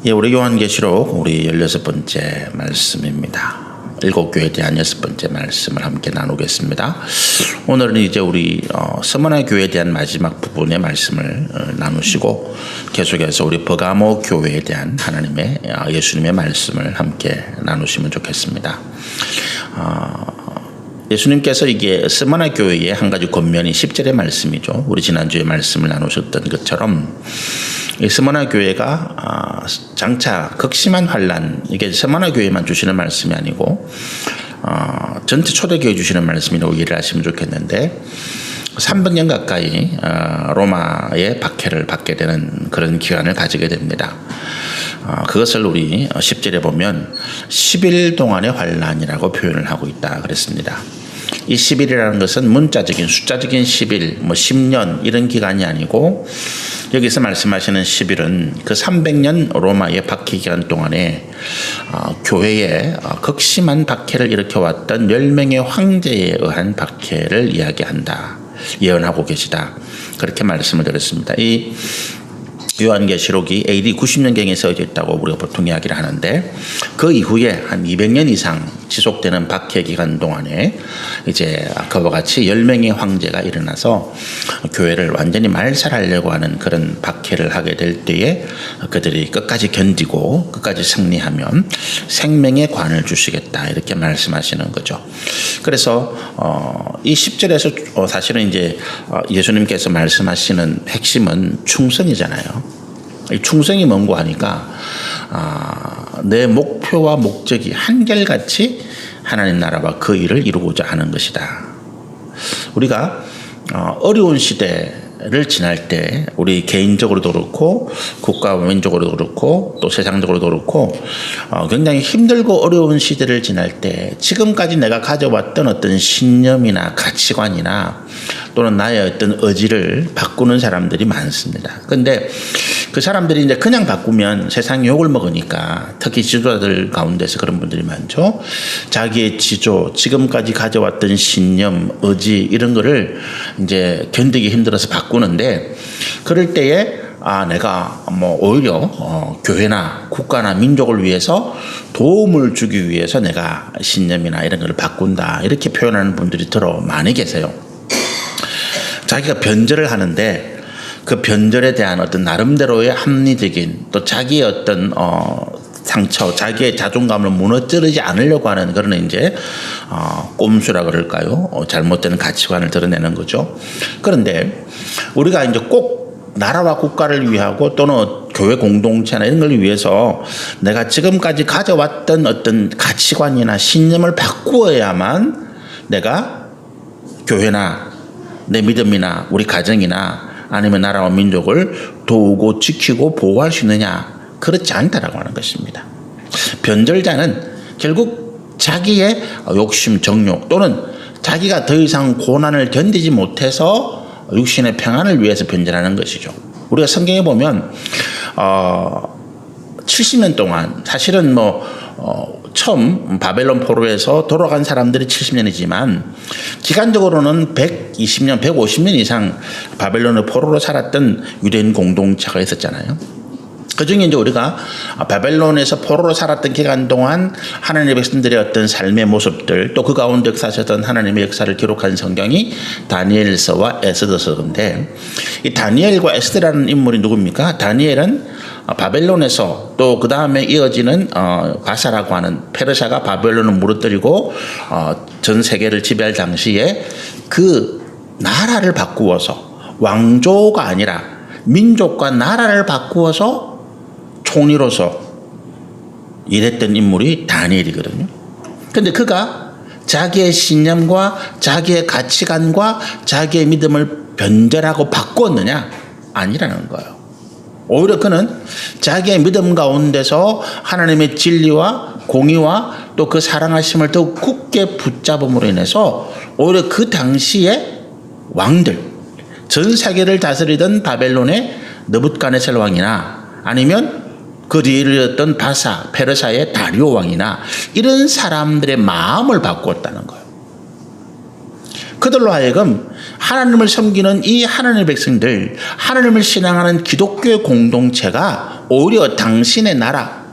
예, 우리 요한계시록 우리 16번째 말씀입니다. 7교회에 대한 6번째 말씀을 함께 나누겠습니다. 오늘은 이제 우리 스무나 교회에 대한 마지막 부분의 말씀을 나누시고 계속해서 우리 버가모 교회에 대한 하나님의 예수님의 말씀을 함께 나누시면 좋겠습니다. 예수님께서 이게 스무나 교회의 한 가지 권면이 10절의 말씀이죠. 우리 지난주에 말씀을 나누셨던 것처럼 이 스무나 교회가 장차 극심한 환난, 이게 스무나 교회만 주시는 말씀이 아니고 전체 초대교회 주시는 말씀이라고 이해를 하시면 좋겠는데 300년 가까이 로마의 박해를 받게 되는 그런 기간을 가지게 됩니다. 그것을 우리 10절에 보면 10일 동안의 환난이라고 표현을 하고 있다 그랬습니다. 이 10일이라는 것은 문자적인 숫자적인 10일, 10년 이런 기간이 아니고 여기서 말씀하시는 10일은 그 300년 로마의 박해 기간 동안에 교회에 극심한 박해를 일으켜왔던 10명의 황제에 의한 박해를 이야기한다. 예언하고 계시다. 그렇게 말씀을 드렸습니다. 이 요한계시록이 AD 90년경에 써져 있다고 우리가 보통 이야기를 하는데 그 이후에 한 200년 이상 지속되는 박해 기간 동안에 이제 그와 같이 10명의 황제가 일어나서 교회를 완전히 말살하려고 하는 그런 박해를 하게 될 때에 그들이 끝까지 견디고 끝까지 승리하면 생명의 관을 주시겠다 이렇게 말씀하시는 거죠. 그래서 이 10절에서 사실은 이제 예수님께서 말씀하시는 핵심은 충성이잖아요. 이 충성이 뭔고 하니까 내 목표와 목적이 한결같이 하나님 나라와 그 일을 이루고자 하는 것이다. 우리가 어려운 시대를 지날 때 우리 개인적으로도 그렇고 국가민족으로도 그렇고 또 세상적으로도 그렇고 굉장히 힘들고 어려운 시대를 지날 때 지금까지 내가 가져왔던 어떤 신념이나 가치관이나 또는 나의 어떤 의지를 바꾸는 사람들이 많습니다. 그런데 그 사람들이 이제 그냥 바꾸면 세상이 욕을 먹으니까 특히 지도자들 가운데서 그런 분들이 많죠. 자기의 지조, 지금까지 가져왔던 신념, 의지 이런 거를 이제 견디기 힘들어서 바꾸는데 그럴 때에 내가 오히려 교회나 국가나 민족을 위해서 도움을 주기 위해서 내가 신념이나 이런 걸 바꾼다 이렇게 표현하는 분들이 더러 많이 계세요. 자기가 변절을 하는데 그 변절에 대한 어떤 나름대로의 합리적인 또 자기의 어떤 상처, 자기의 자존감을 무너뜨리지 않으려고 하는 그런 이제 꼼수라 그럴까요? 잘못된 가치관을 드러내는 거죠. 그런데 우리가 이제 꼭 나라와 국가를 위하고 또는 교회 공동체나 이런 걸 위해서 내가 지금까지 가져왔던 어떤 가치관이나 신념을 바꾸어야만 내가 교회나 내 믿음이나 우리 가정이나 아니면 나라와 민족을 도우고 지키고 보호할 수 있느냐? 그렇지 않다라고 하는 것입니다. 변절자는 결국 자기의 욕심, 정욕 또는 자기가 더 이상 고난을 견디지 못해서 육신의 평안을 위해서 변절하는 것이죠. 우리가 성경에 보면 70년 동안 사실은 처음 바벨론 포로에서 돌아간 사람들이 70년이지만 기간적으로는 120년, 150년 이상 바벨론의 포로로 살았던 유대인 공동체가 있었잖아요. 그중에 이제 우리가 바벨론에서 포로로 살았던 기간 동안 하나님의 백성들의 어떤 삶의 모습들 또 그 가운데 역사하셨던 하나님의 역사를 기록한 성경이 다니엘서와 에스더서인데 이 다니엘과 에스더라는 인물이 누굽니까? 다니엘은 바벨론에서 또 그 다음에 이어지는 바사라고 하는 페르시아가 바벨론을 무너뜨리고 전 세계를 지배할 당시에 그 나라를 바꾸어서 왕조가 아니라 민족과 나라를 바꾸어서 총리로서 일했던 인물이 다니엘이거든요. 그런데 그가 자기의 신념과 자기의 가치관과 자기의 믿음을 변절하고 바꾸었느냐? 아니라는 거예요. 오히려 그는 자기의 믿음 가운데서 하나님의 진리와 공의와 또 그 사랑하심을 더욱 굳게 붙잡음으로 인해서 오히려 그 당시에 왕들, 전 세계를 다스리던 바벨론의 느붓갓네살 왕이나 아니면 그 뒤를 이었던 바사, 페르시아의 다리오 왕이나 이런 사람들의 마음을 바꾸었다는 거예요. 그들로 하여금 하나님을 섬기는 이 하나님의 백성들, 하나님을 신앙하는 기독교의 공동체가 오히려 당신의 나라,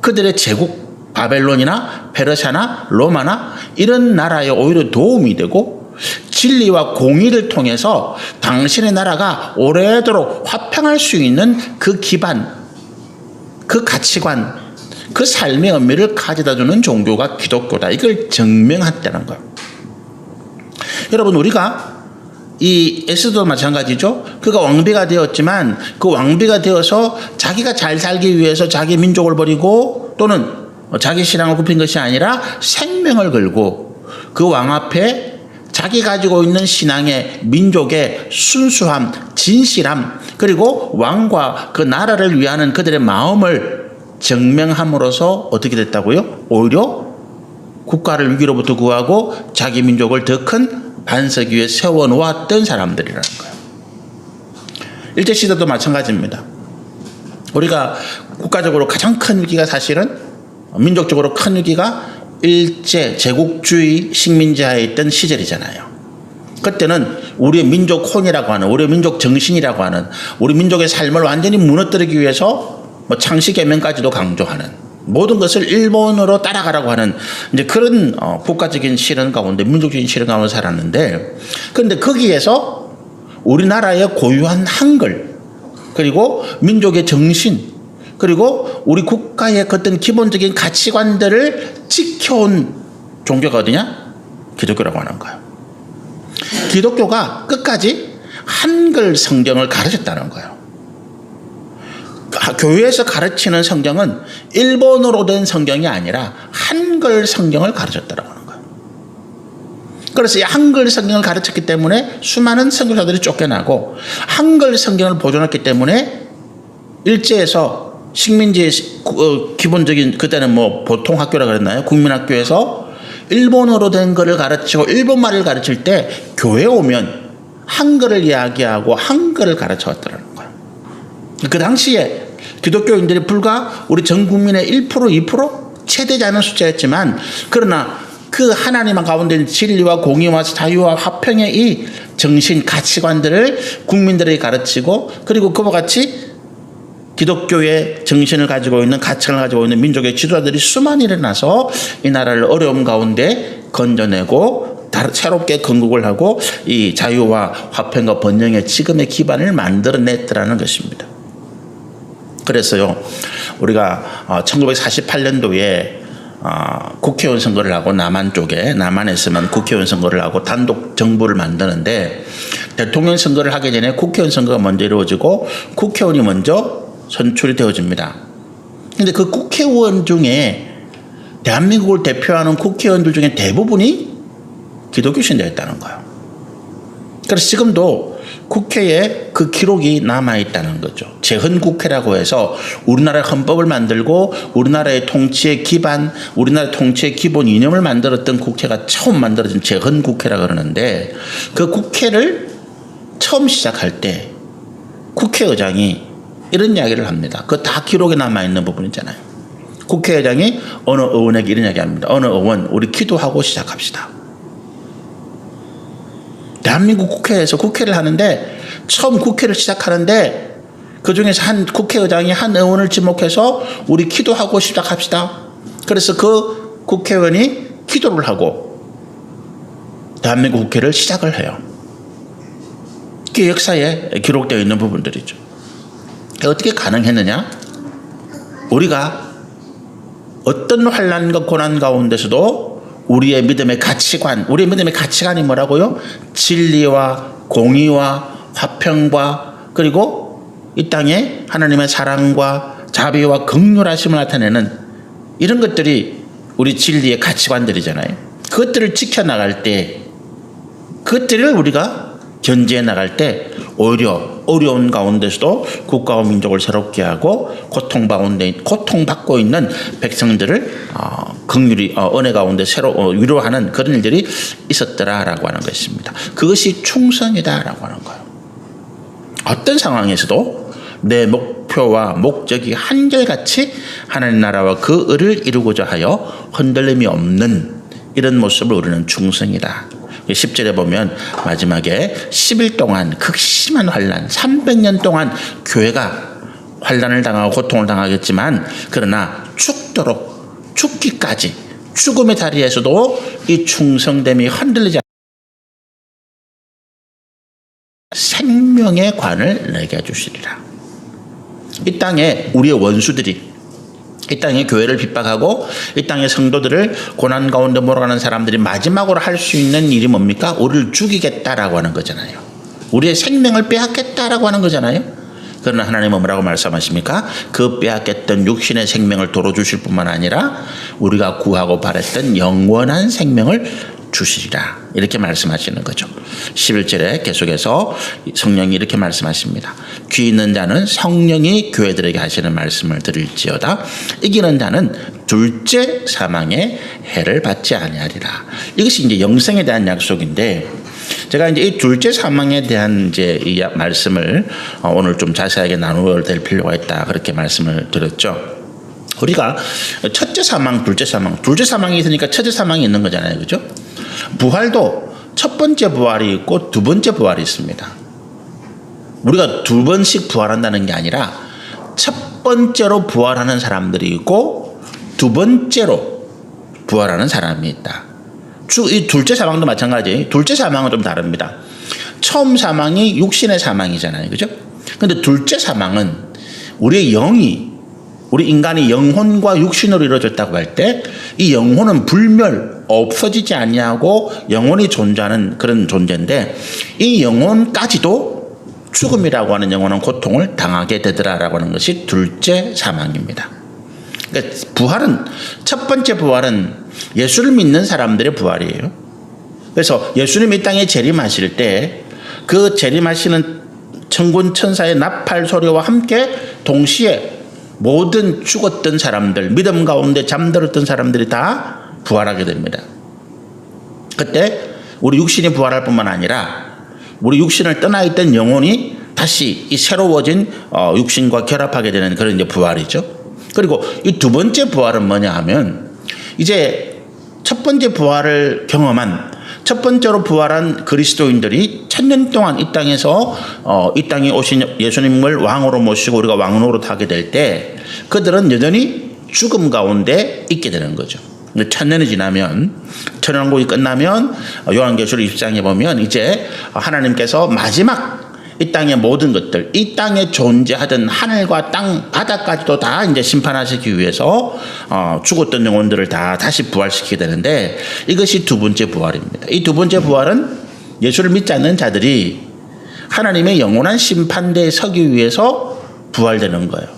그들의 제국, 바벨론이나 페르시아나 로마나 이런 나라에 오히려 도움이 되고 진리와 공의를 통해서 당신의 나라가 오래도록 화평할 수 있는 그 기반, 그 가치관, 그 삶의 의미를 가져다주는 종교가 기독교다. 이걸 증명했다는 거예요. 여러분, 우리가 이 에스더도 마찬가지죠. 그가 왕비가 되었지만 그 왕비가 되어서 자기가 잘 살기 위해서 자기 민족을 버리고 또는 자기 신앙을 굽힌 것이 아니라 생명을 걸고 그 왕 앞에 자기 가지고 있는 신앙의 민족의 순수함, 진실함, 그리고 왕과 그 나라를 위하는 그들의 마음을 증명함으로써 어떻게 됐다고요? 오히려 국가를 위기로부터 구하고 자기 민족을 더 큰 반석 위에 세워놓았던 사람들이라는 거예요. 일제시대도 마찬가지입니다. 우리가 국가적으로 가장 큰 위기가 사실은 민족적으로 큰 위기가 일제 제국주의 식민지하에 있던 시절이잖아요. 그때는 우리의 민족 혼이라고 하는, 우리의 민족 정신이라고 하는, 우리 민족의 삶을 완전히 무너뜨리기 위해서 창씨개명까지도 강조하는 모든 것을 일본으로 따라가라고 하는 이제 그런 국가적인 실현 가운데, 민족적인 실현 가운데 살았는데, 그런데 거기에서 우리나라의 고유한 한글, 그리고 민족의 정신, 그리고 우리 국가의 어떤 기본적인 가치관들을 지켜온 종교가 어디냐? 기독교라고 하는 거예요. 기독교가 끝까지 한글 성경을 가르쳤다는 거예요. 교회에서 가르치는 성경은 일본어로 된 성경이 아니라 한글 성경을 가르쳤다고 하는 거예요. 그래서 이 한글 성경을 가르쳤기 때문에 수많은 선교사들이 쫓겨나고, 한글 성경을 보존했기 때문에 일제에서 식민지의 기본적인, 그때는 뭐 보통 학교라 그랬나요? 국민학교에서 일본어로 된 거를 가르치고 일본말을 가르칠 때 교회에 오면 한글을 이야기하고 한글을 가르쳐 왔더라는 거예요. 그 당시에 기독교인들이 불과 우리 전 국민의 1%, 2% 채되지 않은 숫자였지만, 그러나 그 하나님 가운데 있는 진리와 공의와 자유와 화평의 이 정신, 가치관들을 국민들에게 가르치고, 그리고 그와 같이 기독교의 정신을 가지고 있는, 가치관을 가지고 있는 민족의 지도자들이 수많이 일어나서 이 나라를 어려움 가운데 건져내고 새롭게 건국을 하고 이 자유와 화평과 번영의 지금의 기반을 만들어냈더라는 것입니다. 그래서요, 우리가 1948년도에 국회의원 선거를 하고, 남한에서만 국회의원 선거를 하고 단독 정부를 만드는데, 대통령 선거를 하기 전에 국회의원 선거가 먼저 이루어지고 국회의원이 먼저 선출이 되어집니다. 그런데 그 국회의원 중에, 대한민국을 대표하는 국회의원들 중에 대부분이 기독교 신자였다는 거예요. 그래서 지금도 국회에 그 기록이 남아있다는 거죠. 재헌국회라고 해서 우리나라의 헌법을 만들고 우리나라의 통치의 기반, 우리나라의 통치의 기본 이념을 만들었던 국회가 처음 만들어진 재헌국회라고 그러는데, 그 국회를 처음 시작할 때 국회의장이 이런 이야기를 합니다. 그거 다 기록에 남아있는 부분이잖아요. 국회의장이 어느 의원에게 이런 이야기합니다. 어느 의원, 우리 기도하고 시작합시다. 대한민국 국회에서 국회를 하는데, 처음 국회를 시작하는데 그 중에서 한 국회의장이 한 의원을 지목해서 우리 기도하고 시작합시다. 그래서 그 국회의원이 기도를 하고 대한민국 국회를 시작을 해요. 그게 역사에 기록되어 있는 부분들이죠. 어떻게 가능했느냐? 우리가 어떤 환난과 고난 가운데서도 우리의 믿음의 가치관, 우리의 믿음의 가치관이 뭐라고요? 진리와 공의와 화평과, 그리고 이 땅에 하나님의 사랑과 자비와 긍휼하심을 나타내는 이런 것들이 우리 진리의 가치관들이잖아요. 그것들을 지켜나갈 때, 그것들을 우리가 견지해 나갈 때 오히려 어려운 가운데서도 국가와 민족을 새롭게 하고 고통받고 있는 백성들을 긍휼히 은혜 가운데 새로 위로하는 그런 일들이 있었더라라고 하는 것입니다. 그것이 충성이다라고 하는 거예요. 어떤 상황에서도 내 목표와 목적이 한결같이 하나님 나라와 그 의를 이루고자 하여 흔들림이 없는 이런 모습을 우리는 충성이다. 10절에 보면 마지막에 10일 동안 극심한 환난, 300년 동안 교회가 환난을 당하고 고통을 당하겠지만 그러나 죽기까지 죽음의 자리에서도 이 충성됨이 흔들리지 않고 생명의 관을 내게 주시리라. 이 땅에 우리의 원수들이 이 땅의 교회를 핍박하고 이 땅의 성도들을 고난 가운데 몰아가는 사람들이 마지막으로 할 수 있는 일이 뭡니까? 우리를 죽이겠다라고 하는 거잖아요. 우리의 생명을 빼앗겠다라고 하는 거잖아요. 그러나 하나님은 뭐라고 말씀하십니까? 그 빼앗겼던 육신의 생명을 도로 주실 뿐만 아니라 우리가 구하고 바랬던 영원한 생명을 주시리라. 이렇게 말씀하시는 거죠. 11절에 계속해서 성령이 이렇게 말씀하십니다. 귀 있는 자는 성령이 교회들에게 하시는 말씀을 들을지어다. 이기는 자는 둘째 사망의 해를 받지 아니하리라. 이것이 이제 영생에 대한 약속인데, 제가 이제 이 둘째 사망에 대한 이제 이 말씀을 오늘 좀 자세하게 나누어야 될 필요가 있다. 그렇게 말씀을 드렸죠. 우리가 첫째 사망, 둘째 사망이 있으니까 첫째 사망이 있는 거잖아요. 그죠? 부활도 첫 번째 부활이 있고 두 번째 부활이 있습니다. 우리가 두 번씩 부활한다는 게 아니라 첫 번째로 부활하는 사람들이 있고 두 번째로 부활하는 사람이 있다. 이 둘째 사망도 마찬가지. 둘째 사망은 좀 다릅니다. 처음 사망이 육신의 사망이잖아요. 그죠? 근데 둘째 사망은 우리 인간이 영혼과 육신으로 이루어졌다고 할 때 이 영혼은 불멸, 없어지지 아니하고 영혼이 존재하는 그런 존재인데, 이 영혼까지도 죽음이라고 하는 영혼은 고통을 당하게 되더라라고 하는 것이 둘째 사망입니다. 그러니까 첫 번째 부활은 예수를 믿는 사람들의 부활이에요. 그래서 예수님이 이 땅에 재림하실 때 그 재림하시는 천군 천사의 나팔 소리와 함께 동시에 모든 죽었던 사람들, 믿음 가운데 잠들었던 사람들이 다 부활하게 됩니다. 그때 우리 육신이 부활할 뿐만 아니라 우리 육신을 떠나 있던 영혼이 다시 이 새로워진 육신과 결합하게 되는 그런 이제 부활이죠. 그리고 이 두 번째 부활은 뭐냐 하면, 이제 첫 번째 부활을 경험한 첫 번째로 부활한 그리스도인들이 1000년 동안 이 땅에서 이 땅에 오신 예수님을 왕으로 모시고 우리가 왕노로 타게 될 때 그들은 여전히 죽음 가운데 있게 되는 거죠. 1000년이 지나면, 천년왕국이 끝나면 요한계시록 20장에 보면 이제 하나님께서 마지막 이 땅의 모든 것들, 이 땅에 존재하던 하늘과 땅, 바다까지도 다 이제 심판하시기 위해서 죽었던 영혼들을 다 다시 부활시키게 되는데, 이것이 두 번째 부활입니다. 이 두 번째 부활은 예수를 믿지 않는 자들이 하나님의 영원한 심판대에 서기 위해서 부활되는 거예요.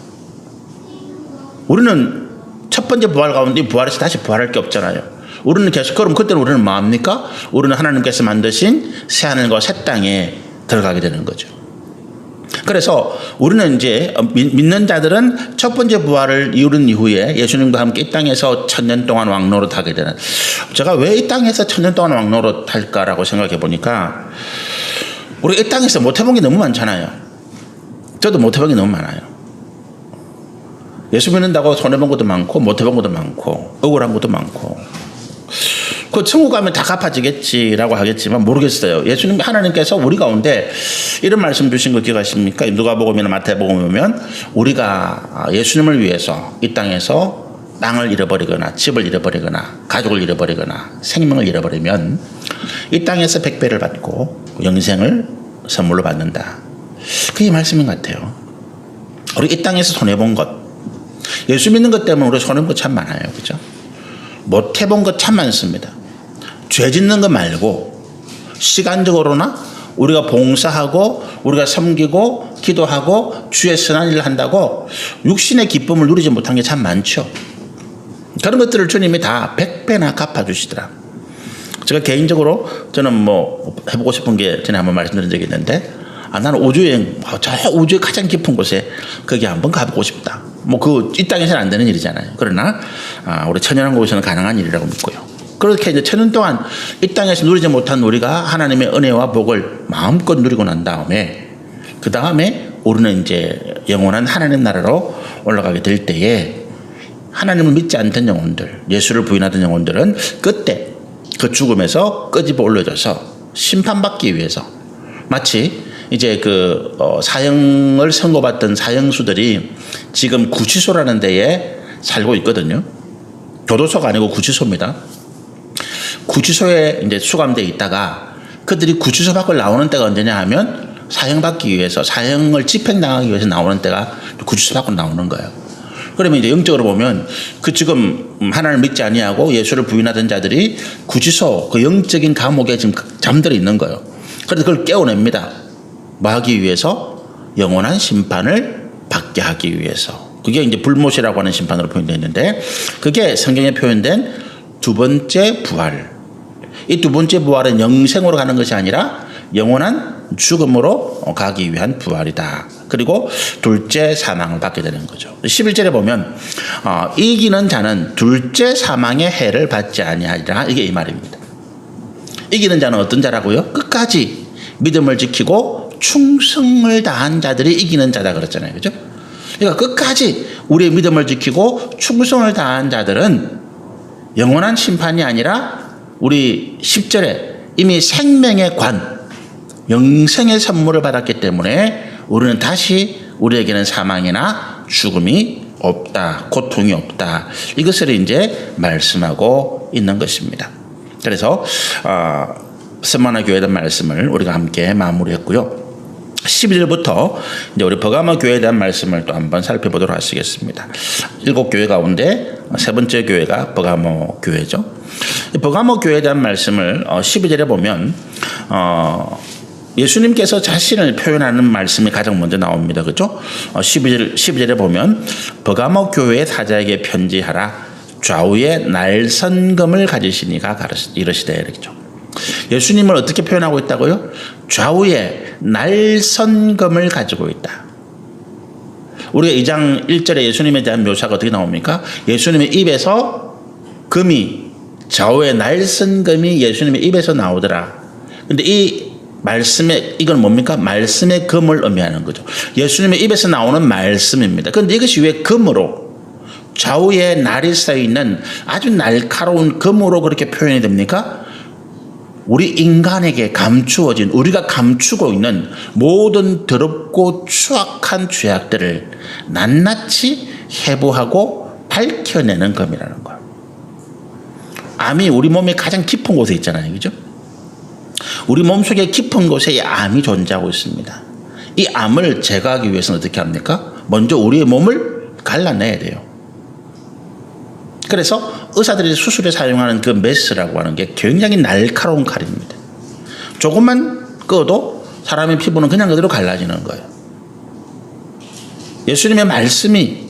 우리는 첫 번째 부활 가운데 부활해서 다시 부활할 게 없잖아요. 우리는 계속, 그럼 그때는 우리는 뭐 합니까? 우리는 하나님께서 만드신 새하늘과 새 땅에 들어가게 되는 거죠. 그래서 우리는 이제 믿는 자들은 첫 번째 부활을 이룬 이후에 예수님과 함께 이 땅에서 1000년 동안 왕노릇 하게 되는, 제가 왜 이 땅에서 1000년 동안 왕노릇 할까라고 생각해 보니까 우리 이 땅에서 못 해본 게 너무 많잖아요. 저도 못 해본 게 너무 많아요. 예수 믿는다고 손해본 것도 많고 못 해본 것도 많고 억울한 것도 많고, 그 천국 가면 다 갚아지겠지라고 하겠지만 모르겠어요. 예수님, 하나님께서 우리 가운데 이런 말씀 주신 거 기억하십니까? 누가복음이나 마태복음에 보면 우리가 예수님을 위해서 이 땅에서 땅을 잃어버리거나 집을 잃어버리거나 가족을 잃어버리거나 생명을 잃어버리면 이 땅에서 100배를 받고 영생을 선물로 받는다. 그게 말씀인 것 같아요. 우리 이 땅에서 손해본 것, 예수 믿는 것 때문에 우리 손해본 것 참 많아요. 그죠? 못 해본 것 참 많습니다. 죄 짓는 거 말고 시간적으로나 우리가 봉사하고 우리가 섬기고 기도하고 주의 선한 일을 한다고 육신의 기쁨을 누리지 못한 게 참 많죠. 그런 것들을 주님이 다 100배나 갚아주시더라. 제가 개인적으로 저는 뭐 해보고 싶은 게 전에 한번 말씀드린 적이 있는데, 나는 우주여행, 저 우주의 가장 깊은 곳에 거기 한번 가보고 싶다. 뭐 이 땅에서는 안 되는 일이잖아요. 그러나 우리 천연왕국에서는 가능한 일이라고 믿고요. 그렇게 이제 1000년 동안 이 땅에서 누리지 못한 우리가 하나님의 은혜와 복을 마음껏 누리고 난 다음에, 그 다음에 우리는 이제 영원한 하나님 나라로 올라가게 될 때에 하나님을 믿지 않던 영혼들, 예수를 부인하던 영혼들은 그때 그 죽음에서 끄집어 올려져서 심판받기 위해서 마치 이제 사형을 선고받던 사형수들이 지금 구치소라는 데에 살고 있거든요. 교도소가 아니고 구치소입니다. 구치소에 이제 수감돼 있다가 그들이 구치소 밖을 나오는 때가 언제냐 하면 사형받기 위해서, 사형을 집행당하기 위해서 나오는 때가 구치소 밖으로 나오는 거예요. 그러면 이제 영적으로 보면 지금 하나님을 믿지 아니하고 예수를 부인하던 자들이 구치소, 영적인 감옥에 지금 잠들어 있는 거예요. 그래서 그걸 깨워냅니다. 뭐 하기 위해서? 영원한 심판을 받게 하기 위해서. 그게 이제 불못이라고 하는 심판으로 표현되어 있는데, 그게 성경에 표현된 두 번째 부활. 이 두 번째 부활은 영생으로 가는 것이 아니라 영원한 죽음으로 가기 위한 부활이다. 그리고 둘째 사망을 받게 되는 거죠. 11절에 보면 이기는 자는 둘째 사망의 해를 받지 아니하리라. 이게 이 말입니다. 이기는 자는 어떤 자라고요? 끝까지 믿음을 지키고 충성을 다한 자들이 이기는 자다 그랬잖아요. 그죠? 그러니까 끝까지 우리의 믿음을 지키고 충성을 다한 자들은 영원한 심판이 아니라 우리 10절에 이미 생명의 관, 영생의 선물을 받았기 때문에 우리는 다시 우리에게는 사망이나 죽음이 없다, 고통이 없다. 이것을 이제 말씀하고 있는 것입니다. 그래서 스마나 교회에 대한 말씀을 우리가 함께 마무리했고요. 12절부터 이제 우리 버가모 교회에 대한 말씀을 또 한번 살펴보도록 하시겠습니다. 7교회 가운데 세 번째 교회가 버가모 교회죠. 버가모 교회에 대한 말씀을 12절에 보면 예수님께서 자신을 표현하는 말씀이 가장 먼저 나옵니다. 그렇죠? 12절에 보면 버가모 교회의 사자에게 편지하라. 좌우에 날선금을 가지시니가 이러시되 이렇죠. 예수님을 어떻게 표현하고 있다고요? 좌우에 날선금을 가지고 있다. 우리가 2장 1절에 예수님에 대한 묘사가 어떻게 나옵니까? 예수님의 입에서 금이, 좌우에 날선금이 예수님의 입에서 나오더라. 근데 이 말씀의, 이건 뭡니까? 말씀의 금을 의미하는 거죠. 예수님의 입에서 나오는 말씀입니다. 그런데 이것이 왜 금으로, 좌우에 날이 쌓여있는 아주 날카로운 금으로 그렇게 표현이 됩니까? 우리 인간에게 감추어진, 우리가 감추고 있는 모든 더럽고 추악한 죄악들을 낱낱이 해부하고 밝혀내는 검이라는 거예요. 암이 우리 몸의 가장 깊은 곳에 있잖아요. 그죠? 우리 몸속의 깊은 곳에 이 암이 존재하고 있습니다. 이 암을 제거하기 위해서는 어떻게 합니까? 먼저 우리의 몸을 갈라내야 돼요. 그래서 의사들이 수술에 사용하는 그 메스라고 하는 게 굉장히 날카로운 칼입니다. 조금만 꺼도 사람의 피부는 그냥 그대로 갈라지는 거예요. 예수님의 말씀이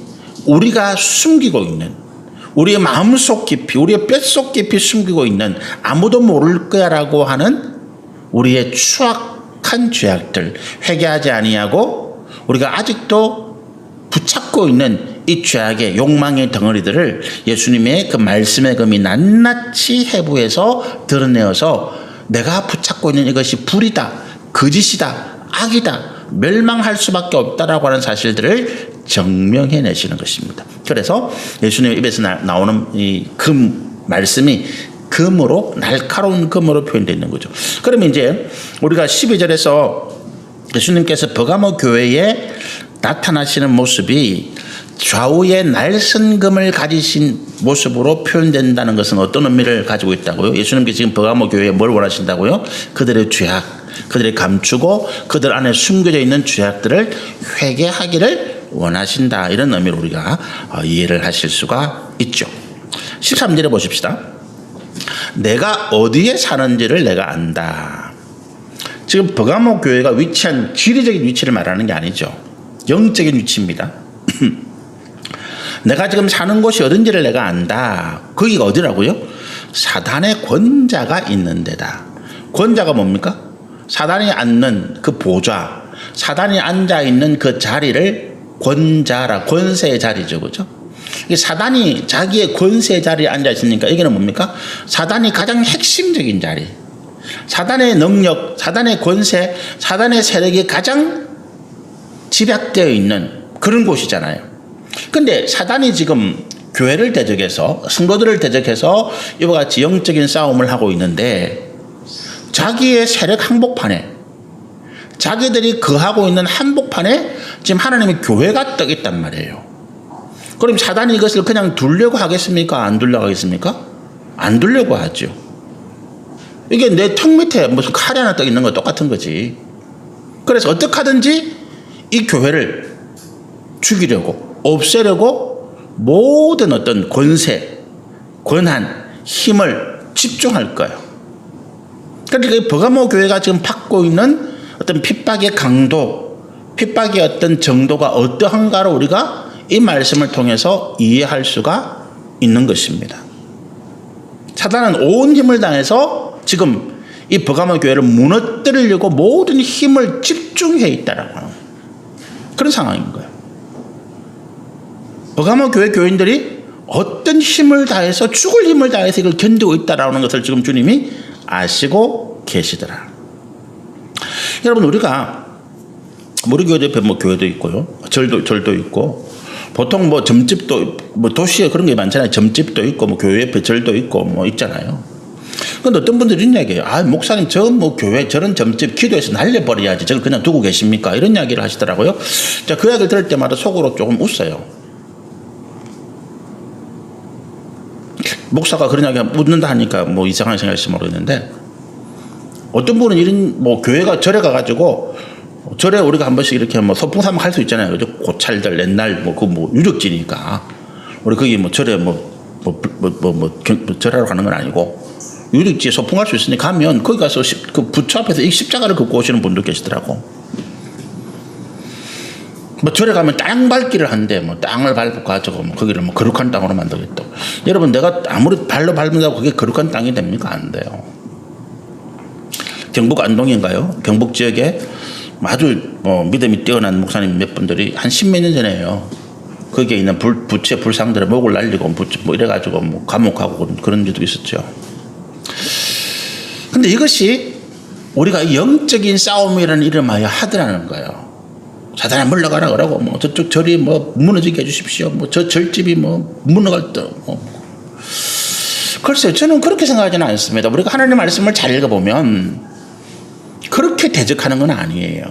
우리가 숨기고 있는, 우리의 마음속 깊이, 우리의 뼛속 깊이 숨기고 있는 아무도 모를 거야라고 하는 우리의 추악한 죄악들, 회개하지 아니하고 우리가 아직도 붙잡고 있는 이 죄악의 욕망의 덩어리들을 예수님의 그 말씀의 금이 낱낱이 해부해서 드러내어서 내가 붙잡고 있는 이것이 불이다, 거짓이다, 악이다, 멸망할 수밖에 없다라고 하는 사실들을 증명해내시는 것입니다. 그래서 예수님의 입에서 나오는 이 금 말씀이 금으로, 날카로운 금으로 표현되어 있는 거죠. 그러면 이제 우리가 12절에서 예수님께서 버가모 교회에 나타나시는 모습이 좌우에 날선금을 가지신 모습으로 표현된다는 것은 어떤 의미를 가지고 있다고요? 예수님께서 지금 버가모 교회에 뭘 원하신다고요? 그들의 죄악, 그들이 감추고 그들 안에 숨겨져 있는 죄악들을 회개하기를 원하신다. 이런 의미로 우리가 이해를 하실 수가 있죠. 13절에 보십시다. 내가 어디에 사는지를 내가 안다. 지금 버가모 교회가 위치한 지리적인 위치를 말하는 게 아니죠. 영적인 위치입니다. 내가 지금 사는 곳이 어딘지를 내가 안다. 거기가 어디라고요? 사단의 권자가 있는 데다. 권자가 뭡니까? 사단이 앉는 그 보좌, 사단이 앉아있는 그 자리를 권자라, 권세의 자리죠. 그죠? 사단이 자기의 권세의 자리에 앉아있으니까 이게는 뭡니까? 사단이 가장 핵심적인 자리, 사단의 능력, 사단의 권세, 사단의 세력이 가장 집약되어 있는 그런 곳이잖아요. 근데 사단이 지금 교회를 대적해서, 성도들을 대적해서 이와 같이 영적인 싸움을 하고 있는데 자기의 세력 항복판에, 자기들이 거하고 있는 한복판에 지금 하나님의 교회가 떠 있단 말이에요. 그럼 사단이 이것을 그냥 두려고 하겠습니까? 안 두려고 하겠습니까? 안 두려고 하죠. 이게 내 턱 밑에 무슨 칼이 하나 떠 있는 거 똑같은 거지. 그래서 어떻게 하든지 이 교회를 죽이려고, 없애려고 모든 어떤 권세, 권한, 힘을 집중할 거예요. 그러니까 이 버가모 교회가 지금 받고 있는 어떤 핍박의 강도, 핍박의 어떤 정도가 어떠한가를 우리가 이 말씀을 통해서 이해할 수가 있는 것입니다. 사단은 온 힘을 다해서 지금 이 버가모 교회를 무너뜨리려고 모든 힘을 집중해 있다라고 하는 그런 상황인 거예요. 버가모 교회 교인들이 어떤 힘을 다해서 죽을 힘을 다해서 이걸 견디고 있다라는 것을 지금 주님이 아시고 계시더라. 여러분, 우리가 우리 교회 옆에 뭐 교회도 있고요, 절도 있고, 보통 뭐 점집도 뭐 도시에 그런 게 많잖아요. 점집도 있고 뭐 교회 옆에 절도 있고 뭐 있잖아요. 그런데 어떤 분들이 이런 이야기해요. 아, 목사님, 저 뭐 교회 저런 점집 기도해서 날려버려야지, 저걸 그냥 두고 계십니까? 이런 이야기를 하시더라고요. 자, 그 이야기를 들을 때마다 속으로 조금 웃어요. 목사가 그런 이야기 웃는다 하니까 뭐 이상한 생각일지 모르겠는데, 어떤 분은 이런 뭐 교회가 절에 가가지고, 절에 우리가 한 번씩 이렇게 뭐 소풍 삼아 할 수 있잖아요. 그죠? 고찰들 옛날 뭐 그 뭐 유적지니까 우리 거기 뭐 절에 절하러 가는 건 아니고 유적지에 소풍할 수 있으니 가면 거기 가서 그 부처 앞에서 이 십자가를 긋고 오시는 분도 계시더라고. 뭐 절에 가면 땅 밟기를 하는데 뭐 땅을 밟고 가지고 뭐 거기를 뭐 거룩한 땅으로 만들겠다. 여러분, 내가 아무리 발로 밟는다고 그게 거룩한 땅이 됩니까? 안 돼요. 경북 안동인가요? 경북 지역에 아주 믿음이 뛰어난 목사님 몇 분들이 한 십몇 년 전에요. 거기에 있는 부처의 불상들의 목을 날리고 뭐 이래가지고 뭐 감옥하고 그런 일도 있었죠. 근데 이것이 우리가 영적인 싸움이라는 이름하여 하더라는 거예요. 사단아 물러가라 그러고 뭐 저쪽 절이 뭐 무너지게 해주십시오. 뭐 저 절집이 뭐 무너갈 때 글쎄요, 저는 그렇게 생각하지는 않습니다. 우리가 하나님의 말씀을 잘 읽어보면 그렇게 대적하는 건 아니에요.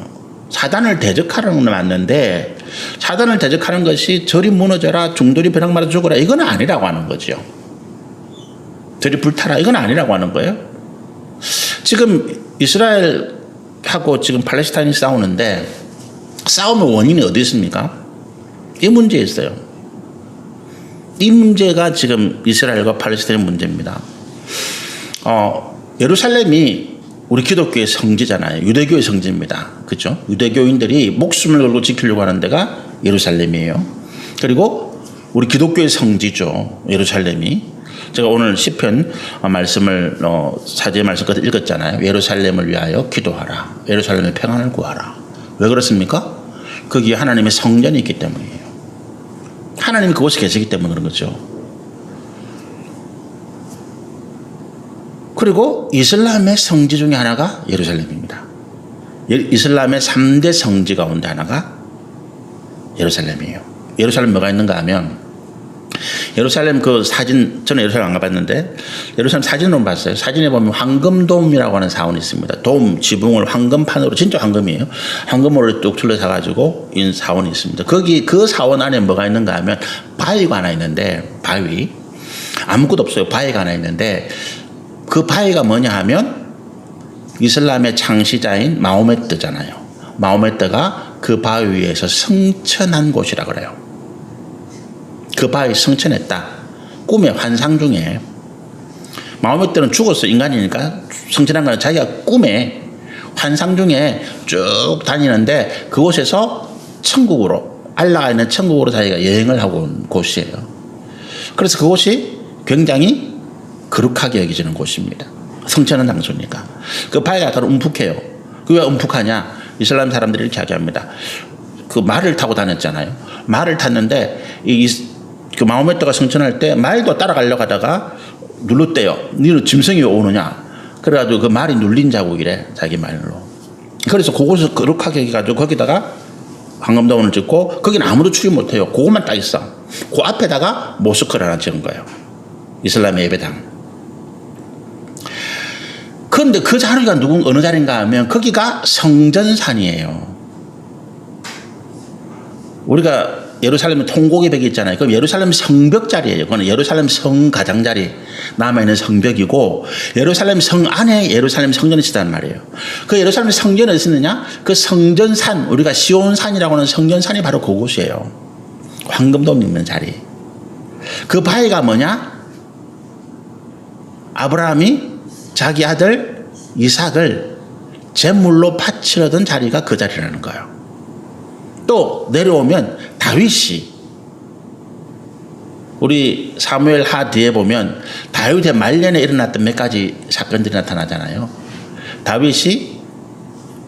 사단을 대적하는 건 맞는데, 사단을 대적하는 것이 절이 무너져라, 중돌이 벼락 맞아 죽어라, 이건 아니라고 하는 거죠. 절이 불타라, 이건 아니라고 하는 거예요. 지금 이스라엘하고 지금 팔레스타인이 싸우는데 싸움의 원인이 어디 있습니까? 이 문제에 있어요. 이 문제가 지금 이스라엘과 팔레스타인 문제입니다. 예루살렘이 우리 기독교의 성지잖아요. 유대교의 성지입니다. 그렇죠? 유대교인들이 목숨을 걸고 지키려고 하는 데가 예루살렘이에요. 그리고 우리 기독교의 성지죠. 예루살렘이. 제가 오늘 시편 말씀을 사제의 말씀 끝에 읽었잖아요. 예루살렘을 위하여 기도하라. 예루살렘의 평안을 구하라. 왜 그렇습니까? 거기에 하나님의 성전이 있기 때문이에요. 하나님이 그곳에 계시기 때문에 그런 거죠. 그리고 이슬람의 성지 중에 하나가 예루살렘입니다. 이슬람의 3대 성지 가운데 하나가 예루살렘이에요. 예루살렘 뭐가 있는가 하면, 예루살렘 그 사진, 저는 예루살렘 안 가봤는데 예루살렘 사진으로 봤어요. 사진에 보면 황금돔이라고 하는 사원이 있습니다. 돔 지붕을 황금판으로, 진짜 황금이에요, 황금으로 뚝 둘러서 가지고 인 사원이 있습니다. 거기 그 사원 안에 뭐가 있는가 하면 바위가 하나 있는데, 바위 아무것도 없어요. 바위가 하나 있는데, 그 바위가 뭐냐 하면 이슬람의 창시자인 마호메트잖아요. 마호메트가 그 바위 위에서 성천한 곳이라 그래요. 그 바위 성천했다. 꿈의 환상 중에. 마호메트는 죽었어. 인간이니까. 성천한 거는 자기가 꿈에 환상 중에 쭉 다니는데 그곳에서 천국으로, 알라가 있는 천국으로 자기가 여행을 하고 온 곳이에요. 그래서 그곳이 굉장히 거룩하게 여겨지는 곳입니다. 성천한 장소니까. 그 바위가 더 움푹해요. 그게 왜 움푹하냐? 이슬람 사람들이 이렇게 이야기합니다. 그 말을 타고 다녔잖아요. 말을 탔는데 그 마호메트가 성천할 때 말도 따라가려고 하다가 눌렀대요. 너는 짐승이 오느냐? 그래가지고 그 말이 눌린 자국이래, 자기 말로. 그래서 그곳을 거룩하게 해가지고 거기다가 황금돔을 짓고, 거기는 아무도 출입 못해요. 그것만 딱 있어. 그 앞에다가 모스크를 하나 지은 거예요. 이슬람의 예배당. 그런데 그 자리가 어느 자리인가 하면 거기가 성전산이에요. 우리가 예루살렘에 통곡의 벽이 있잖아요. 그럼 예루살렘 성벽 자리예요. 그건 예루살렘 성 가장자리 남아있는 성벽이고, 예루살렘 성 안에 예루살렘 성전이 있었단 말이에요. 그 예루살렘 성전이 어디 있느냐? 그 성전산, 우리가 시온산이라고 하는 성전산이 바로 그곳이에요. 황금돔 있는 자리. 그 바위가 뭐냐? 아브라함이 자기 아들 이삭을 제물로 바치려던 자리가 그 자리라는 거예요. 또 내려오면 다윗이, 우리 사무엘 하 뒤에 보면 다윗의 말년에 일어났던 몇 가지 사건들이 나타나잖아요. 다윗이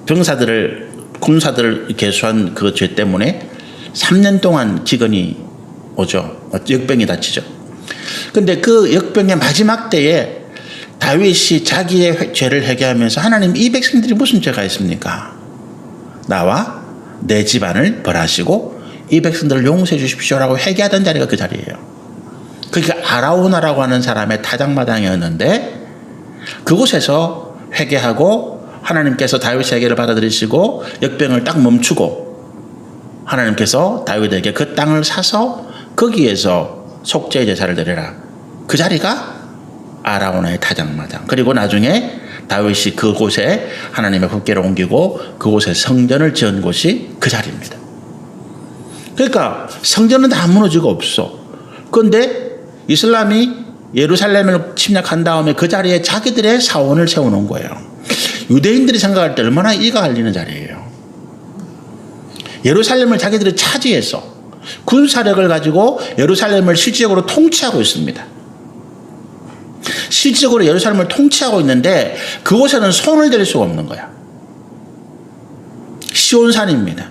병사들을, 군사들을 계수한 그 죄 때문에 3년 동안 기근이 오죠. 역병이 닥치죠. 근데 그 역병의 마지막 때에 다윗이 자기의 죄를 회개하면서, 하나님, 이 백성들이 무슨 죄가 있습니까? 나와 내 집안을 벌하시고 이 백성들을 용서해 주십시오라고 회개하던 자리가 그 자리예요. 그게 아라우나라고 하는 사람의 타작마당이었는데, 그곳에서 회개하고 하나님께서 다윗의 회개를 받아들이시고 역병을 딱 멈추고 하나님께서 다윗에게 그 땅을 사서 거기에서 속죄의 제사를 드려라. 그 자리가 아라우나의 타작마당. 그리고 나중에 다윗이 그곳에 하나님의 국계를 옮기고 그곳에 성전을 지은 곳이 그 자리입니다. 그러니까 성전은 다 무너지고 없어. 그런데 이슬람이 예루살렘을 침략한 다음에 그 자리에 자기들의 사원을 세워놓은 거예요. 유대인들이 생각할 때 얼마나 이가 갈리는 자리예요. 예루살렘을 자기들이 차지해서 군사력을 가지고 예루살렘을 실질적으로 통치하고 있습니다. 실질적으로 예루살렘을 통치하고 있는데 그곳에는 손을 댈 수가 없는 거야. 시온산입니다.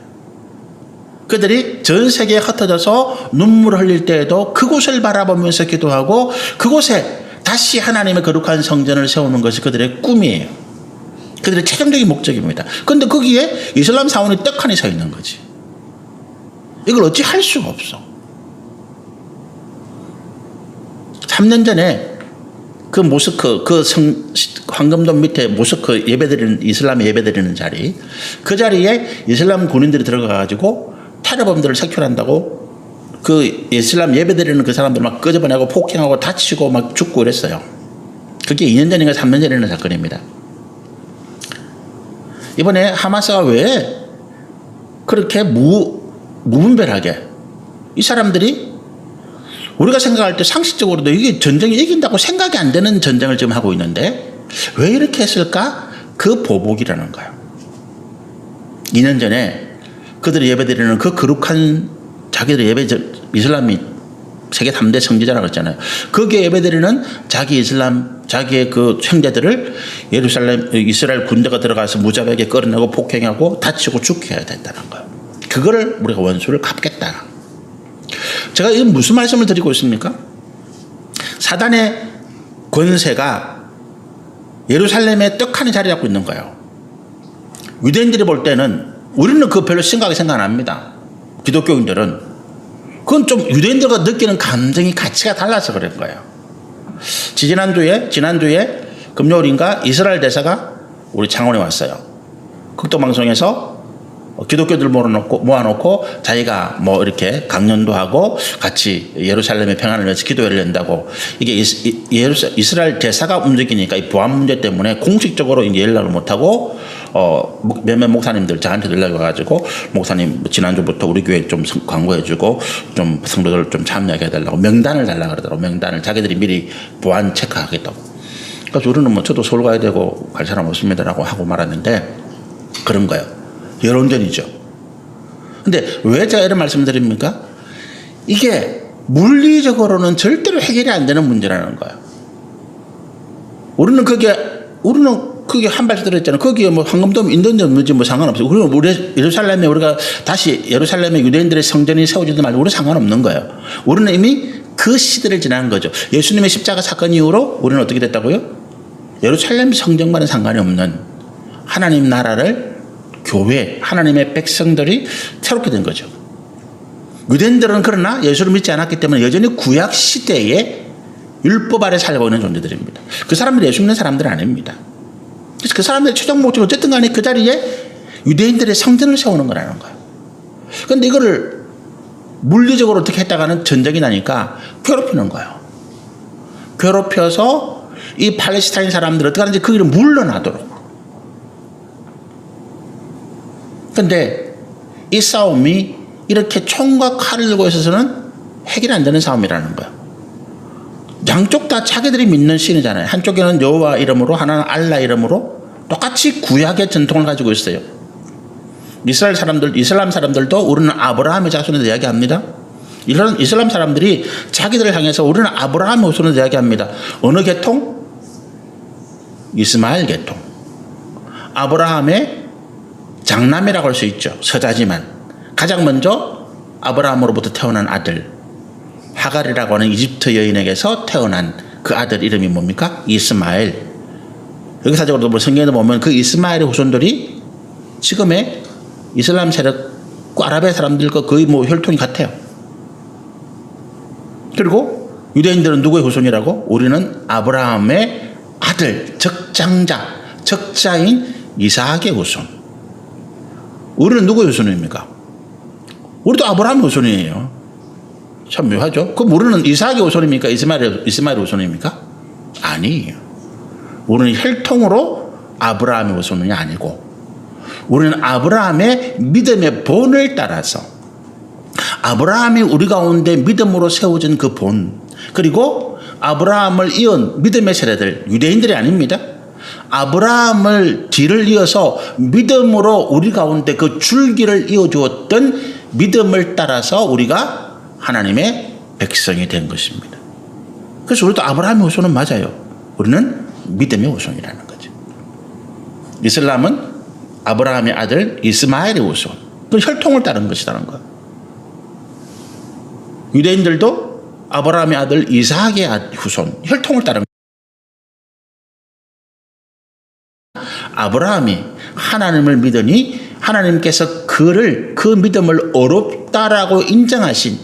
그들이 전 세계에 흩어져서 눈물을 흘릴 때에도 그곳을 바라보면서 기도하고 그곳에 다시 하나님의 거룩한 성전을 세우는 것이 그들의 꿈이에요. 그들의 최종적인 목적입니다. 그런데 거기에 이슬람 사원이 떡하니 서 있는 거지. 이걸 어찌 할 수가 없어. 3년 전에 그 모스크, 그 황금돔 밑에 모스크 예배드리는, 이슬람 예배드리는 자리, 그 자리에 이슬람 군인들이 들어가가지고 테러범들을 색출한다고 그 이슬람 예배드리는 그 사람들 막 끄집어내고 폭행하고 다치고 막 죽고 그랬어요. 그게 2년 전인가 3년 전에 일어난 사건입니다. 이번에 하마스가 왜 그렇게 무분별하게 이 사람들이 우리가 생각할 때 상식적으로도 이게 전쟁이 이긴다고 생각이 안 되는 전쟁을 지금 하고 있는데 왜 이렇게 했을까? 그 보복이라는 거예요. 2년 전에 그들이 예배드리는 그 거룩한 자기들의 예배, 이슬람이 세계 3대 성지자라고 했잖아요. 거기에 예배드리는 자기 이슬람, 자기의 그 형제들을 이스라엘 군대가 들어가서 무자비하게 끌어내고 폭행하고 다치고 죽게 해야 된다는 거예요. 그거를 우리가 원수를 갚겠다. 제가 이 무슨 말씀을 드리고 있습니까? 사단의 권세가 예루살렘에 떡하니 자리 잡고 있는 거예요. 유대인들이 볼 때는 우리는 그거 별로 심각하게 생각 안 합니다. 기독교인들은. 그건 좀 유대인들과 느끼는 감정이 가치가 달라서 그런 거예요. 지난주에 금요일인가 이스라엘 대사가 우리 창원에 왔어요. 극동방송에서 기독교들 모아놓고 자기가 뭐 이렇게 강연도 하고 같이 예루살렘의 평안을 위해서 기도회를 연다고, 이게 이스라엘 대사가 움직이니까 이 보안 문제 때문에 공식적으로 이제 연락을 못하고 몇몇 목사님들 저한테 연락이 와가지고, 목사님 지난주부터 우리 교회 좀 광고해주고 좀 성도들 좀 참여하게 해달라고 명단을 달라고 그러더라고. 명단을 자기들이 미리 보안 체크하겠다고. 그래서 우리는 뭐 저도 서울 가야 되고 갈 사람 없습니다라고 하고 말았는데, 그런 거예요. 여론전이죠. 근데 왜 제가 이런 말씀을 드립니까? 이게 물리적으로는 절대로 해결이 안 되는 문제라는 거예요. 우리는 그게 한 발씩 들어있잖아요. 거기에 뭐 황금돔 있는지 없는지 뭐 상관없어요. 그리고 우리가 다시 예루살렘에 유대인들의 성전이 세워지든 말고 우리 상관없는 거예요. 우리는 이미 그 시대를 지난 거죠. 예수님의 십자가 사건 이후로 우리는 어떻게 됐다고요? 예루살렘 성전과는 상관이 없는 하나님 나라를, 교회, 하나님의 백성들이 새롭게 된 거죠. 유대인들은 그러나 예수를 믿지 않았기 때문에 여전히 구약 시대에 율법 아래 살고 있는 존재들입니다. 그 사람들이 예수 믿는 사람들은 아닙니다. 그래서 그 사람들의 최종 목적이 어쨌든 간에 그 자리에 유대인들의 성전을 세우는 거라는 거예요. 그런데 이거를 물리적으로 어떻게 했다가는 전쟁이 나니까 괴롭히는 거예요. 괴롭혀서 이 팔레스타인 사람들 어떻게 하는지 그 길을 물러나도록. 그런데 이 싸움이 이렇게 총과 칼을 들고 있어서는 해결이 안 되는 싸움이라는 거예요. 양쪽 다 자기들이 믿는 신이잖아요. 한쪽에는 여호와 이름으로, 하나는 알라 이름으로 똑같이 구약의 전통을 가지고 있어요. 이슬람 사람들도 우리는 아브라함의 자손을 이야기합니다. 이런 이슬람 사람들이 자기들을 향해서 우리는 아브라함의 후손을 이야기합니다. 어느 계통? 이스마엘 계통. 아브라함의 장남이라고 할 수 있죠. 서자지만 가장 먼저 아브라함으로부터 태어난 아들 하갈이라고 하는 이집트 여인에게서 태어난 그 아들 이름이 뭡니까? 이스마엘. 역사적으로도 성경에 보면 그 이스마엘의 후손들이 지금의 이슬람 세력과 아랍의 사람들과 거의 혈통이 같아요. 그리고 유대인들은 누구의 후손이라고? 우리는 아브라함의 아들, 적자인 이삭의 후손. 우리는 누구의 후손입니까? 우리도 아브라함의 후손이에요. 참 묘하죠? 그럼 우리는 이삭의 후손입니까? 이스마엘의 후손입니까? 아니에요. 우리는 혈통으로 아브라함의 후손이 아니고 우리는 아브라함의 믿음의 본을 따라서 아브라함이 우리 가운데 믿음으로 세워진 그 본, 그리고 아브라함을 이은 믿음의 세대들, 유대인들이 아닙니다. 아브라함을 뒤를 이어서 믿음으로 우리 가운데 그 줄기를 이어주었던 믿음을 따라서 우리가 하나님의 백성이 된 것입니다. 그래서 우리도 아브라함의 후손은 맞아요. 우리는 믿음의 후손이라는 거죠. 이슬람은 아브라함의 아들 이스마엘의 후손, 그 혈통을 따른 것이라는 거예요. 유대인들도 아브라함의 아들 이삭의 후손, 혈통을 따른 거예요. 아브라함이 하나님을 믿으니 하나님께서 그 믿음을 어렵다라고 인정하신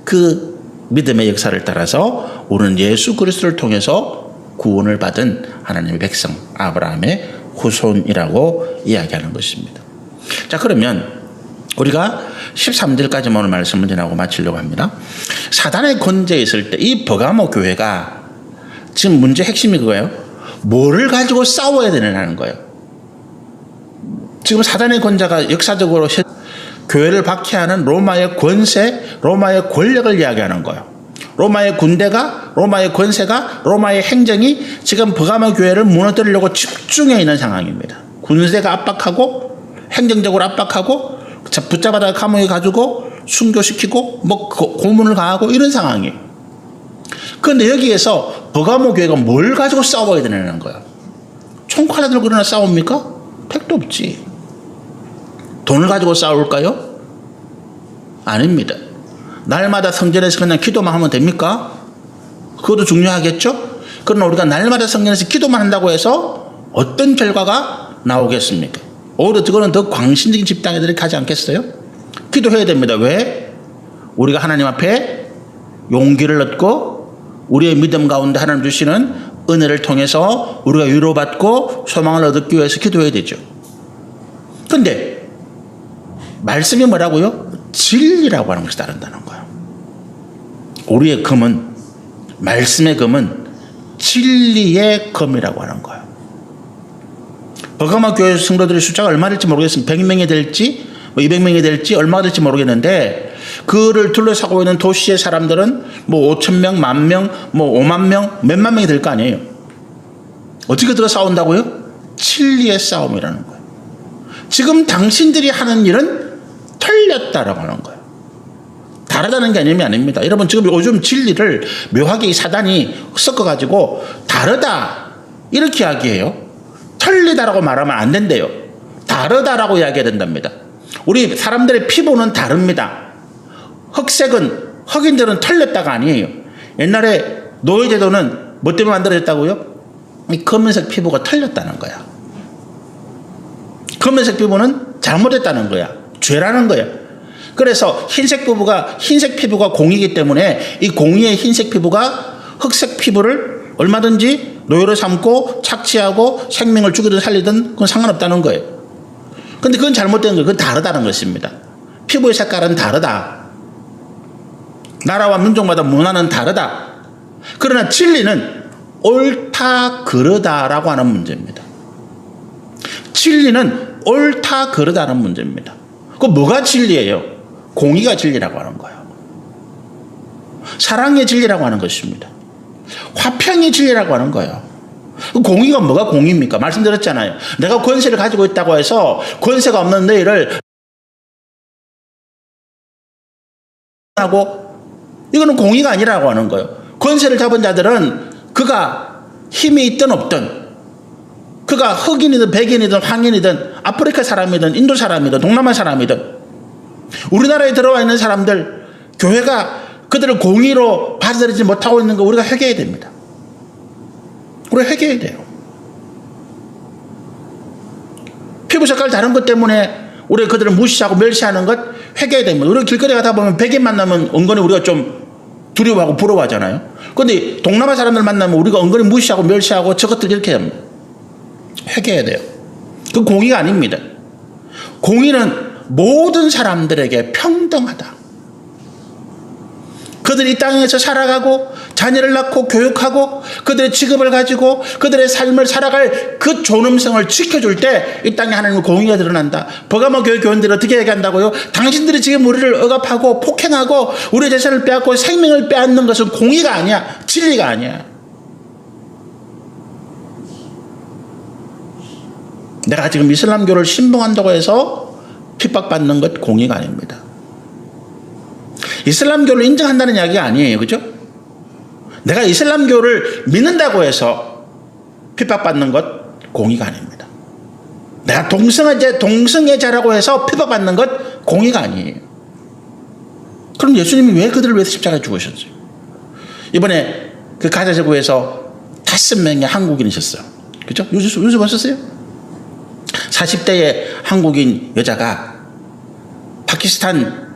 그 믿음의 역사를 따라서 우리는 예수 그리스도를 통해서 구원을 받은 하나님의 백성, 아브라함의 후손이라고 이야기하는 것입니다. 자, 그러면 우리가 13절까지만 오늘 말씀을 전하고 마치려고 합니다. 사단의 권세에 있을 때 이 버가모 교회가 지금 문제 핵심이 그거예요. 뭐를 가지고 싸워야 되느냐는 거예요. 지금 사단의 권세가 역사적으로 교회를 박해하는 로마의 권세, 로마의 권력을 이야기하는 거예요. 로마의 군대가, 로마의 권세가, 로마의 행정이 지금 버가모 교회를 무너뜨리려고 집중해 있는 상황입니다. 군세가 압박하고 행정적으로 압박하고 붙잡아다 감옥에 가지고 순교시키고 고문을 가하고 이런 상황이에요. 그런데 여기에서 버가모 교회가 뭘 가지고 싸워야 되냐는 거야. 총칼을 들고 그러나 싸웁니까? 택도 없지. 돈을 가지고 싸울까요? 아닙니다. 날마다 성전에서 그냥 기도만 하면 됩니까? 그것도 중요하겠죠? 그러나 우리가 날마다 성전에서 기도만 한다고 해서 어떤 결과가 나오겠습니까? 오히려 그거는 더 광신적인 집단들이 가지 않겠어요? 기도해야 됩니다. 왜? 우리가 하나님 앞에 용기를 얻고 우리의 믿음 가운데 하나님 주시는 은혜를 통해서 우리가 위로받고 소망을 얻기 위해서 기도해야 되죠. 그런데 말씀이 뭐라고요? 진리라고 하는 것이 따른다는 거예요. 우리의 검은, 말씀의 검은 진리의 검이라고 하는 거예요. 버가모 교회 성도들의 숫자가 얼마 될지 모르겠습니다. 100명이 될지 200명이 될지 얼마가 될지 모르겠는데 그를 둘러싸고 있는 도시의 사람들은 5,000명, 10,000명, 50,000명, 몇만 명이 될 거 아니에요. 어떻게 들어 싸운다고요? 진리의 싸움이라는 거예요. 지금 당신들이 하는 일은 틀렸다라고 하는 거예요. 다르다는 개념이 아닙니다. 여러분 지금 요즘 진리를 묘하게 이 사단이 섞어가지고 다르다 이렇게 이야기해요. 틀리다라고 말하면 안 된대요. 다르다라고 이야기해야 된답니다. 우리 사람들의 피부는 다릅니다. 흑인들은 틀렸다가 아니에요. 옛날에 노예제도는 뭐 때문에 만들어졌다고요? 이 검은색 피부가 틀렸다는 거야. 검은색 피부는 잘못했다는 거야. 죄라는 거야. 그래서 흰색 피부가 공이기 때문에 이 공의의 흰색 피부가 흑색 피부를 얼마든지 노예로 삼고 착취하고 생명을 죽이든 살리든 그건 상관없다는 거예요. 근데 그건 잘못된 거예요. 그건 다르다는 것입니다. 피부의 색깔은 다르다. 나라와 민족마다 문화는 다르다. 그러나 진리는 옳다 그르다라고 하는 문제입니다. 진리는 옳다 그르다는 문제입니다. 그 뭐가 진리예요? 공의가 진리라고 하는 거예요. 사랑의 진리라고 하는 것입니다. 화평의 진리라고 하는 거예요. 공의가 뭐가 공의입니까? 말씀드렸잖아요. 내가 권세를 가지고 있다고 해서 권세가 없는 너희를 하고 이거는 공의가 아니라고 하는 거예요. 권세를 잡은 자들은 그가 힘이 있든 없든 그가 흑인이든 백인이든 황인이든 아프리카 사람이든 인도 사람이든 동남아 사람이든 우리나라에 들어와 있는 사람들 교회가 그들을 공의로 받아들이지 못하고 있는 거 우리가 회개해야 됩니다. 우리가 회개해야 돼요. 피부 색깔 다른 것 때문에 우리가 그들을 무시하고 멸시하는 것 회개해야 됩니다. 우리가 길거리 가다 보면 백인 만나면 은근히 우리가 좀 두려워하고 부러워하잖아요. 그런데 동남아 사람들 만나면 우리가 은근히 무시하고 멸시하고 저것들 이렇게 합니다. 회개해야 돼요. 그 공의가 아닙니다. 공의는 모든 사람들에게 평등하다. 그들이 이 땅에서 살아가고 자녀를 낳고 교육하고 그들의 직업을 가지고 그들의 삶을 살아갈 그 존엄성을 지켜줄 때 이 땅에 하나님의 공의가 드러난다. 버가모 교회 교인들이 어떻게 얘기한다고요? 당신들이 지금 우리를 억압하고 폭행하고 우리의 재산을 빼앗고 생명을 빼앗는 것은 공의가 아니야. 진리가 아니야. 내가 지금 이슬람교를 신봉한다고 해서 핍박받는 것 공의가 아닙니다. 이슬람교를 인정한다는 이야기가 아니에요. 그죠? 내가 이슬람교를 믿는다고 해서 핍박받는 것 공의가 아닙니다. 내가 동성애자라고 해서 핍박받는 것 공의가 아니에요. 그럼 예수님이 왜 그들을 위해서 십자가에 죽으셨어요? 이번에 그 가자 지구에서 5명의 한국인이셨어요. 그죠? 뉴스 보셨어요? 40대의 한국인 여자가 파키스탄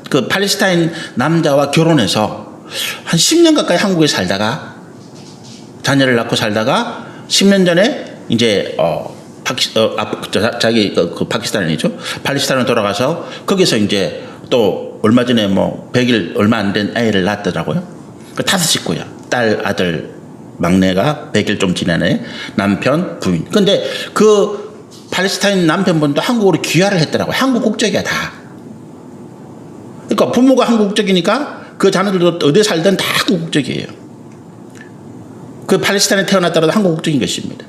그 팔레스타인 남자와 결혼해서 한 10년 가까이 한국에 살다가 자녀를 낳고 살다가 10년 전에 이제 자기 그 파키스탄이죠. 팔레스타인으로 돌아가서 거기서 이제 또 얼마 전에 100일 얼마 안 된 아이를 낳았더라고요. 그 5 식구야. 딸, 아들, 막내가 100일 좀 지나네. 남편, 부인. 근데 그 팔레스타인 남편분도 한국으로 귀화를 했더라고요. 한국 국적이야 다. 그러니까 부모가 한국 국적이니까 그 자녀들도 어디에 살든 다 한국 국적이에요. 그 팔레스타인에 태어났더라도 한국 국적인 것입니다.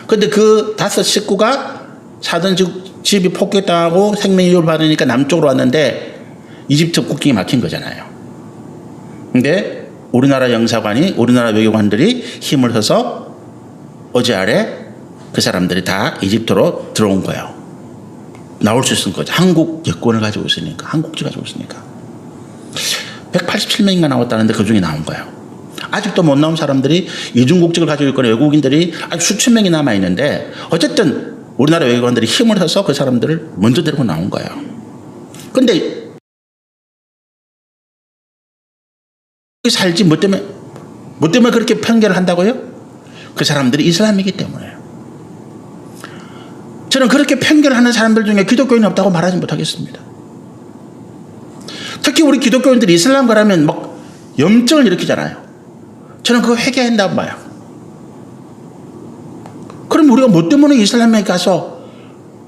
그런데 그 5 식구가 사던 집이 폭격당하고 생명위협을 받으니까 남쪽으로 왔는데 이집트 국경이 막힌 거잖아요. 근데 우리나라 영사관이 우리나라 외교관들이 힘을 써서 어제 아래 그 사람들이 다 이집트로 들어온 거예요. 나올 수 있는 거죠. 한국 여권을 가지고 있으니까. 한국지 가지고 있으니까. 187명인가 나왔다는데 그 중에 나온 거예요. 아직도 못 나온 사람들이 이중국적을 가지고 있거나 외국인들이 아주 수천 명이 남아있는데 어쨌든 우리나라 외교관들이 힘을 써서 그 사람들을 먼저 데리고 나온 거예요. 그런데 살지 뭐 때문에 그렇게 편견을 한다고요? 그 사람들이 이슬람이기 때문에요. 저는 그렇게 편견하는 사람들 중에 기독교인이 없다고 말하지 못하겠습니다. 특히 우리 기독교인들이 이슬람가라면 막 염증을 일으키잖아요. 저는 그거 회개한다고 봐요. 그럼 우리가 뭐 때문에 이슬람에 가서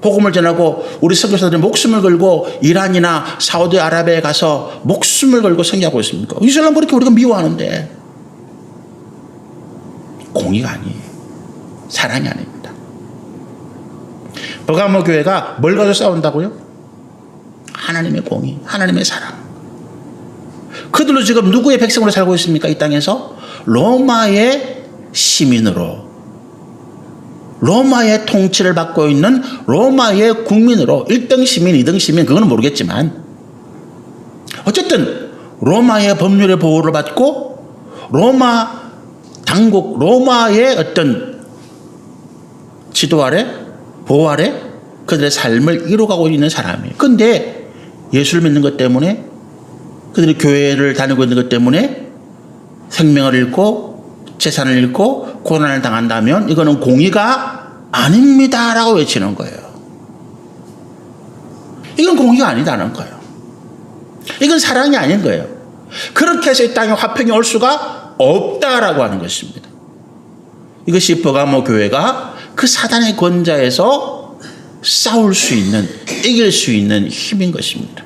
복음을 전하고 우리 선교사들이 목숨을 걸고 이란이나 사우디아라비아에 가서 목숨을 걸고 선교하고 있습니까? 이슬람 그렇게 우리가 미워하는데 공의가 아니에요. 사랑이 아닙니다. 버가모 교회가 뭘 가지고 싸운다고요? 하나님의 공의, 하나님의 사랑. 그들로 지금 누구의 백성으로 살고 있습니까? 이 땅에서 로마의 시민으로, 로마의 통치를 받고 있는 로마의 국민으로 1등 시민, 2등 시민 그거는 모르겠지만 어쨌든 로마의 법률의 보호를 받고 로마 당국, 로마의 어떤 지도 아래, 보호 아래 그들의 삶을 이루어가고 있는 사람이에요. 그런데 예수를 믿는 것 때문에 그들이 교회를 다니고 있는 것 때문에 생명을 잃고 재산을 잃고 고난을 당한다면 이거는 공의가 아닙니다라고 외치는 거예요. 이건 공의가 아니다는 거예요. 이건 사랑이 아닌 거예요. 그렇게 해서 이 땅에 화평이 올 수가 없다라고 하는 것입니다. 이것이 버가모 교회가 그 사단의 권좌에서 싸울 수 있는, 이길 수 있는 힘인 것입니다.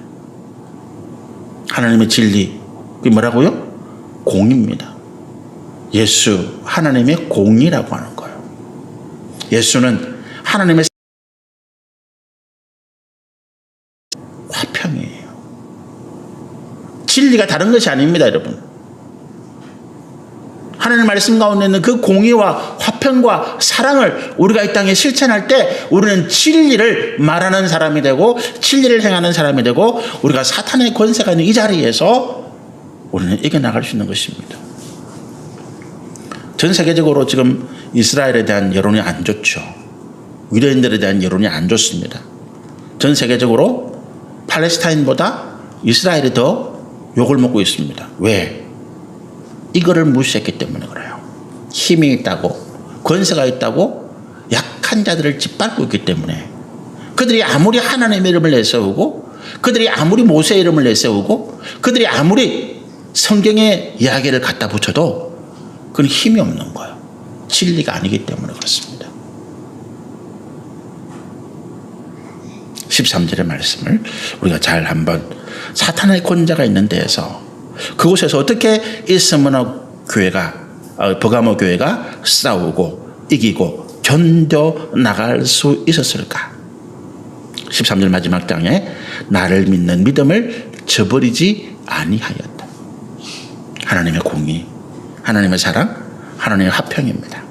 하나님의 진리, 그게 뭐라고요? 공입니다. 예수, 하나님의 공이라고 하는 거예요. 예수는 하나님의 화평이에요. 진리가 다른 것이 아닙니다, 여러분. 하나님의 말씀 가운데 있는 그 공의와 화평과 사랑을 우리가 이 땅에 실천할 때 우리는 진리를 말하는 사람이 되고 진리를 행하는 사람이 되고 우리가 사탄의 권세가 있는 이 자리에서 우리는 이겨나갈 수 있는 것입니다. 전 세계적으로 지금 이스라엘에 대한 여론이 안 좋죠. 유대인들에 대한 여론이 안 좋습니다. 전 세계적으로 팔레스타인보다 이스라엘이 더 욕을 먹고 있습니다. 왜? 이거를 무시했기 때문에 그래요. 힘이 있다고, 권세가 있다고 약한 자들을 짓밟고 있기 때문에 그들이 아무리 하나님의 이름을 내세우고 그들이 아무리 모세의 이름을 내세우고 그들이 아무리 성경의 이야기를 갖다 붙여도 그건 힘이 없는 거예요. 진리가 아니기 때문에 그렇습니다. 13절의 말씀을 우리가 잘 한번 사탄의 권자가 있는 데에서 그곳에서 어떻게 이 스무나 교회가 버가모 교회가 싸우고 이기고 견뎌 나갈 수 있었을까? 13절 마지막 장에 나를 믿는 믿음을 저버리지 아니하였다. 하나님의 공의, 하나님의 사랑, 하나님의 화평입니다.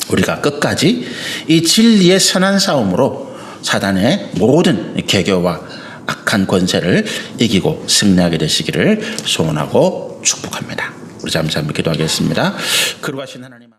우리가 끝까지 이 진리의 선한 싸움으로 사단의 모든 계교와 악한 권세를 이기고 승리하게 되시기를 소원하고 축복합니다. 우리 잠시 한번 기도하겠습니다. 거룩하신 하나님.